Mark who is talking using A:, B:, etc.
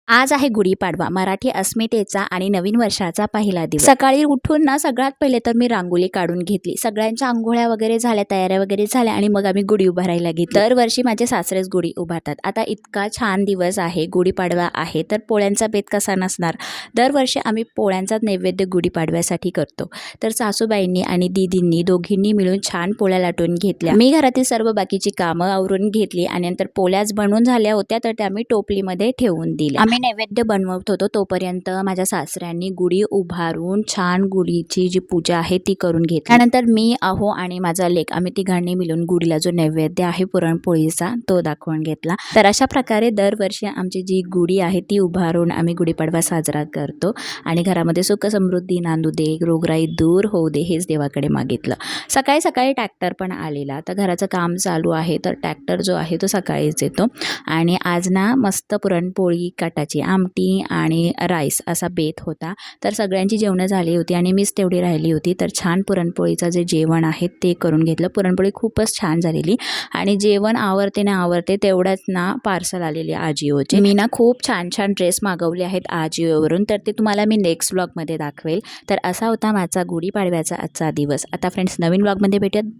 A: आज आहे गुढीपाडवा, मराठी अस्मितेचा आणि नवीन वर्षाचा पहिला दिवस। सकाळी उठून ना सगळ्यात पहिले तर मी रांगोळी काढून घेतली। सगळ्यांच्या अंघोळ्या वगैरे झाल्या, तयाऱ्या वगैरे झाल्या आणि मग आम्ही गुढी उभारायला घेतली। दरवर्षी माझे सासरेच गुढी उभारतात। आता इतका छान दिवस आहे, गुढीपाडवा आहे, तर पोळ्यांचा बेत कसा नसणार। दरवर्षी आम्ही पोळ्यांचा नैवेद्य गुढीपाडव्यासाठी करतो। तर सासूबाईंनी आणि दीदींनी दोघींनी मिळून छान पोळ्या लाटून घेतल्या। मी घरातील सर्व बाकीची कामं आवरून घेतली आणि नंतर पोळ्याच बनवून झाल्या होत्या, तर त्या मी टोपलीमध्ये ठेवून दिल्या। नैवेद्य बनवत होतो तोपर्यंत माझ्या सासऱ्यांनी गुढी उभारून छान गुढीची जी पूजा आहे ती करून घेतली। त्यानंतर मी आणि माझा लेक आम्ही तिघांनी मिळून गुढीला जो नैवेद्य आहे पुरणपोळीचा तो दाखवून घेतला। तर अशा प्रकारे दरवर्षी आमची जी गुढी आहे ती उभारून आम्ही गुढीपाडवा साजरा करतो आणि घरामध्ये सुख समृद्धी नांदू दे, रोगराई दूर होऊ दे हेच देवाकडे मागितलं। सकाळी सकाळी ट्रॅक्टर पण आलेला, तर घराचं काम चालू आहे, तर ट्रॅक्टर जो आहे तो सकाळीच येतो आणि आज ना मस्त पुरणपोळी काटाची आमटी आणि राईस असा बेत होता। तर सगळ्यांची जेवणं झाली होती आणि मीच तेवढी राहिली होती। तर छान पुरणपोळीचं जे जेवण आहे ते करून घेतलं। पुरणपोळी खूपच छान झालेली आणि जेवण आवडते ना आवडते तेवढ्याच ना पार्सल आलेली आजिओचे। मी ना खूप छान छान ड्रेस मागवले आहेत आजिओवरून, तर ते तुम्हाला मी नेक्स्ट व्लॉगमध्ये दाखवेल। तर असा होता माझा गुढीपाडव्याचा आजचा दिवस। आता फ्रेंड्स नवीन व्लॉगमध्ये भेटूयात।